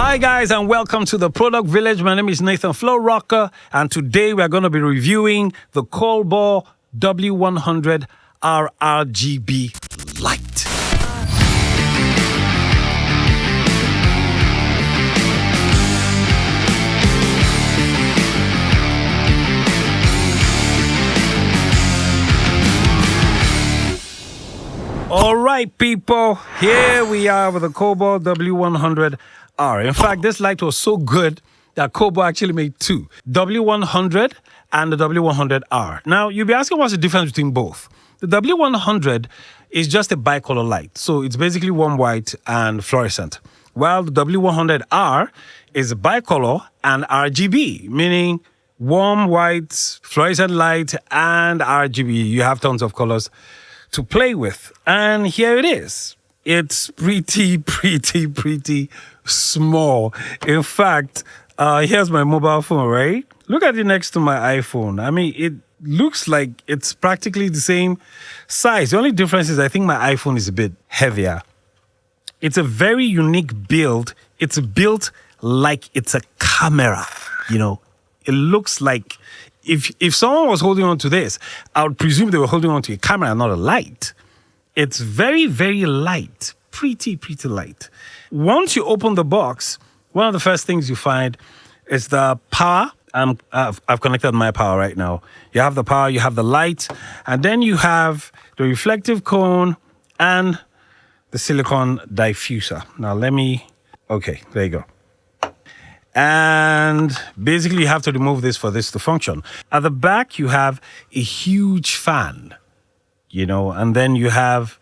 Hi guys, and welcome to the Product Village. My name is Nathan Flo Rocker, and today we are going to be reviewing the Colbor W100R RGB light. All right, people, here we are with the Colbor W100R. In fact, this light was so good that Colbor actually made two, W100 and the W100R. Now, you'll be asking what's the difference between both. The W100 is just a bicolor light, so it's basically warm white and fluorescent, while the W100R is bicolor and RGB, meaning warm white, fluorescent light, and RGB. You have tons of colors to play with. And here it is. It's pretty small. In fact, here's my mobile phone, right? Look at it next to my iPhone. I mean, it looks like it's practically the same size. The only difference is I think my iPhone is a bit heavier. It's a very unique build. It's built like it's a camera, you know. It looks like if someone was holding on to this, I would presume they were holding on to a camera and not a light. It's very light, pretty light. Once you open the box, one of the first things you find is the power. I've connected my power right now. You have the power, you have the light, and then you have the reflective cone and the silicone diffuser. Now okay, there you go. And basically, you have to remove this for this to function. At the back, you have a huge fan, you know, and then you have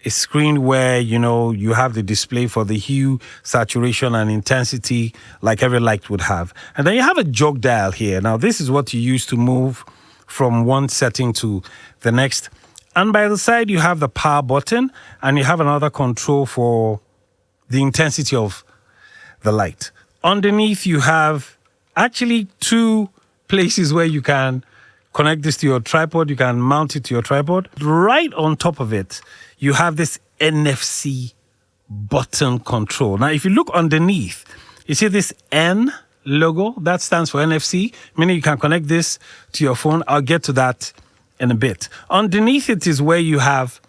a screen where, you know, you have the display for the hue, saturation, and intensity, like every light would have. And then you have a jog dial here. Now, this is what you use to move from one setting to the next. And by the side, you have the power button, and you have another control for the intensity of the light. Underneath, you have actually two places where you can connect this to your tripod. You can mount it to your tripod. Right on top of it, you have this NFC button control. Now, if you look underneath, you see this N logo? That stands for NFC, meaning you can connect this to your phone. I'll get to that in a bit. Underneath it is where you have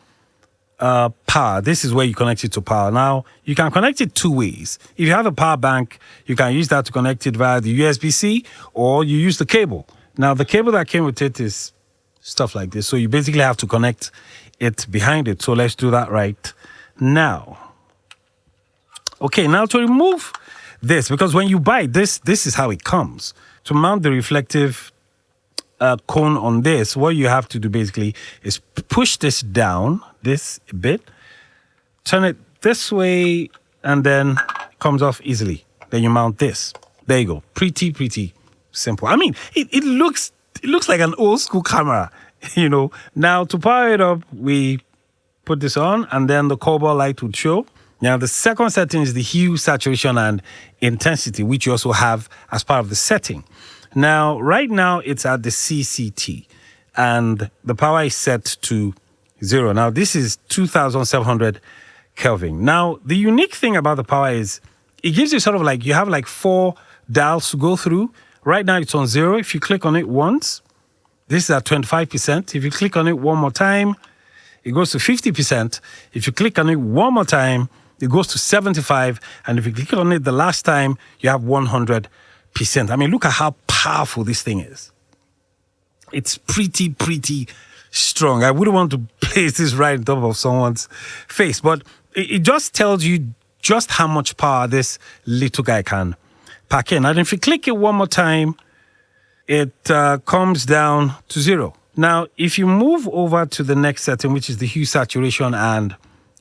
power. This is where you connect it to power. Now, you can connect it two ways. If you have a power bank, you can use that to connect it via the USB-C, or you use the cable. Now, the cable that came with it is stuff like this. So you basically have to connect it behind it. So let's do that right now. Okay, now to remove this, because when you buy this is how it comes. To mount the reflective cone on this, what you have to do basically is push this down this a bit, turn it this way, and then it comes off easily. Then you mount this. There you go. Pretty simple. I mean, it looks like an old school camera, you know. Now to power it up, we put this on, and then the Colbor light would show. Now the second setting is the hue, saturation, and intensity, which you also have as part of the setting. Now, right now, it's at the CCT, and the power is set to 0. Now, this is 2,700 Kelvin. Now, the unique thing about the power is it gives you sort of like, you have like 4 dials to go through. Right now, it's on 0. If you click on it once, this is at 25%. If you click on it one more time, it goes to 50%. If you click on it one more time, it goes to 75%. And if you click on it the last time, you have 100%. I mean, look at how powerful this thing is. It's pretty strong. I wouldn't want to place this right on top of someone's face, but it just tells you just how much power this little guy can pack in. And if you click it one more time, it comes down to 0. Now, if you move over to the next setting, which is the hue, saturation, and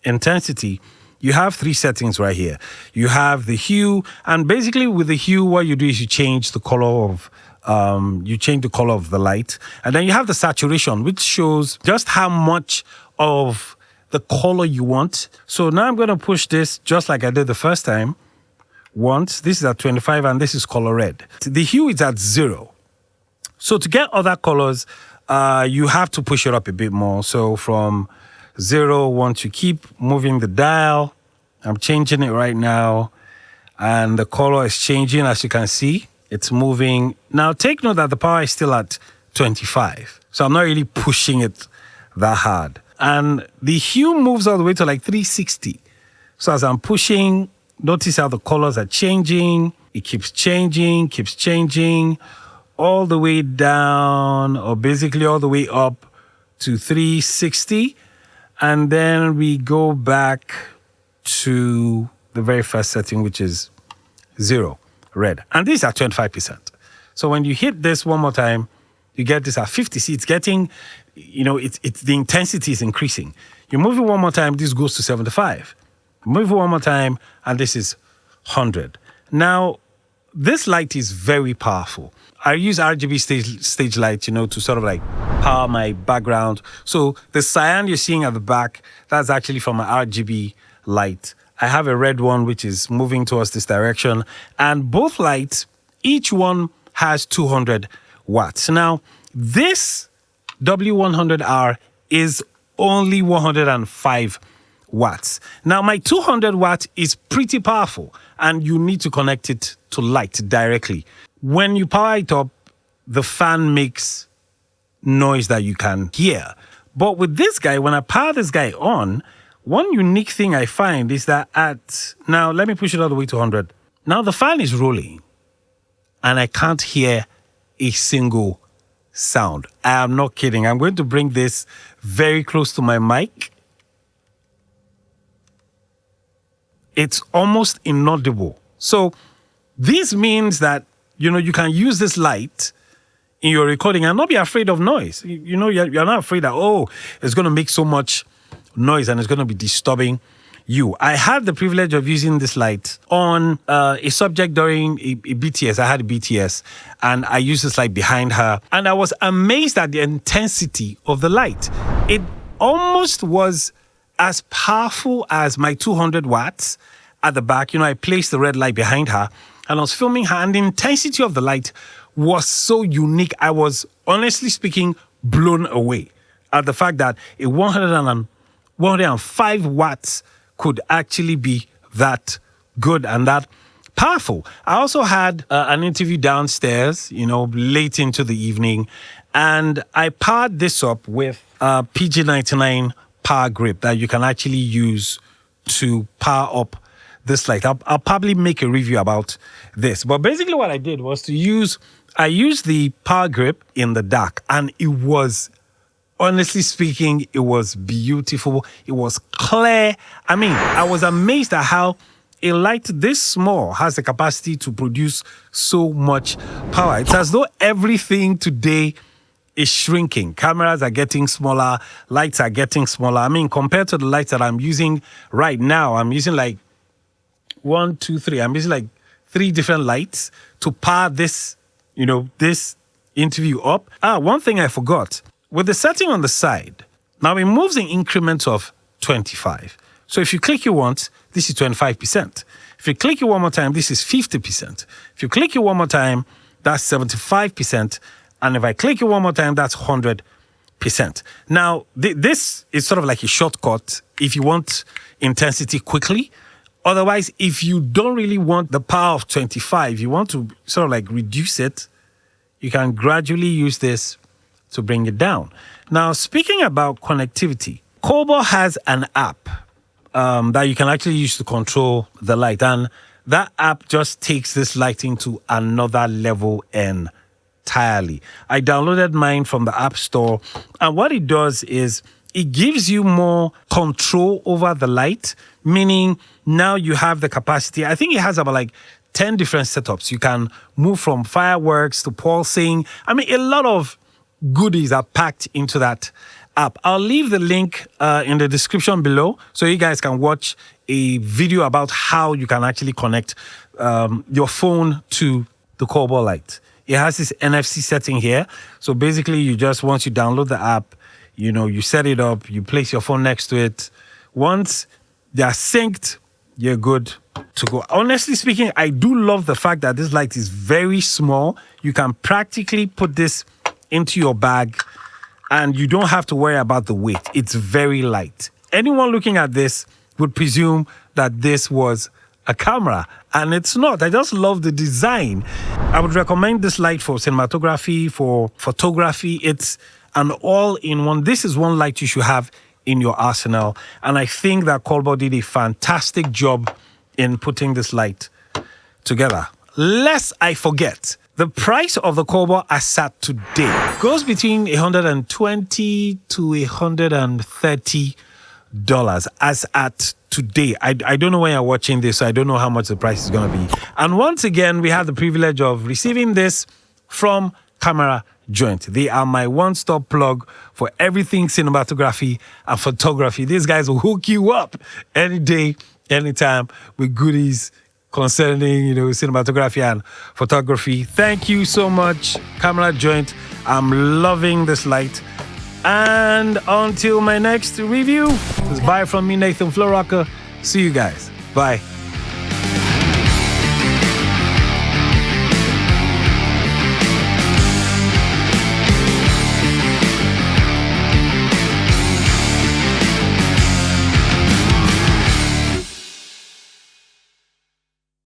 intensity, you have 3 settings right here. You have the hue, and basically with the hue, what you do is you change the color of the light. And then you have the saturation, which shows just how much of the color you want. So now I'm going to push this just like I did the first time. Once, this is at 25, and this is color red. The hue is at 0. So to get other colors, you have to push it up a bit more. So from 0, once you keep moving the dial, I'm changing it right now. and the color is changing. As you can see, it's moving. Now take note that the power is still at 25. So I'm not really pushing it that hard. And the hue moves all the way to like 360. So as I'm pushing, notice how the colors are changing. It keeps changing, all the way down, or basically all the way up to 360. And then we go back to the very first setting, which is 0, red. And these are 25%. So when you hit this one more time, you get this at 50. See, it's getting, it's the intensity is increasing. You move it one more time, this goes to 75. Move it one more time, and this is 100. Now, this light is very powerful. I use RGB stage light, to sort of like power my background. So the cyan you're seeing at the back, that's actually from an RGB light. I have a red one, which is moving towards this direction. And both lights, each one has 200 watts. Now, this W100R is only 105 watts. Now, my 200 watt is pretty powerful, and you need to connect it to light directly. When you power it up, the fan makes noise that you can hear. But with this guy, when I power this guy on, one unique thing I find is that now let me push it all the way to 100. Now the fan is rolling, and I can't hear a single sound. I am not kidding. I'm going to bring this very close to my mic. It's almost inaudible. So this means that, you can use this light in your recording and not be afraid of noise. You're not afraid that, it's going to make so much noise and it's going to be disturbing you. I had the privilege of using this light on a subject during a BTS. I had a BTS, and I used this light behind her, and I was amazed at the intensity of the light. It almost was as powerful as my 200 watts at the back. I placed the red light behind her, and I was filming her, and the intensity of the light was so unique. I was, honestly speaking, blown away at the fact that a 105 watts could actually be that good and that powerful. I also had an interview downstairs, late into the evening, and I powered this up with a PG99 power grip that you can actually use to power up this light. I'll probably make a review about this. But basically what I did was I used the power grip in the dark, and it was, honestly speaking, it was beautiful. It was clear. I mean, I was amazed at how a light this small has the capacity to produce so much power. It's as though everything today is shrinking. Cameras are getting smaller. Lights are getting smaller. I mean, compared to the lights that I'm using right now, I'm using like 1, 2, 3. I'm using like 3 different lights to power this, this interview up. One thing I forgot. With the setting on the side, now it moves in increments of 25. So if you click it once, this is 25%. If you click it one more time, this is 50%. If you click it one more time, that's 75%. And if I click it one more time, that's 100%. Now, this is sort of like a shortcut if you want intensity quickly. Otherwise, if you don't really want the power of 25, you want to sort of like reduce it, you can gradually use this to bring it down. Now, speaking about connectivity, Colbor has an app that you can actually use to control the light. And that app just takes this lighting to another level entirely. I downloaded mine from the App Store. And what it does is it gives you more control over the light, meaning now you have the capacity. I think it has about like 10 different setups. You can move from fireworks to pulsing. I mean, a lot of goodies are packed into that app. I'll leave the link in the description below so you guys can watch a video about how you can actually connect your phone to the Colbor light. It has this NFC setting here. So basically, once you download the app, you set it up, you place your phone next to it. Once they're synced, you're good to go. Honestly speaking, I do love the fact that this light is very small. You can practically put this into your bag and you don't have to worry about the weight. It's very light. Anyone looking at this would presume that this was a camera, and it's not. I just love the design. I would recommend this light for cinematography, for photography. It's an all-in-one. This is one light you should have in your arsenal, and I think that Colbor did a fantastic job in putting this light together. Lest I forget, the price of the Colbor as at today goes between $120 to $130 as at today. I don't know when you're watching this, so I don't know how much the price is going to be. And once again, we have the privilege of receiving this from Camerajoint. They are my one-stop plug for everything cinematography and photography. These guys will hook you up any day, anytime with goodies concerning, cinematography and photography. Thank you so much, Camerajoint. I'm loving this light. And until my next review, it's bye from me, Nathan Florocker. See you guys. Bye.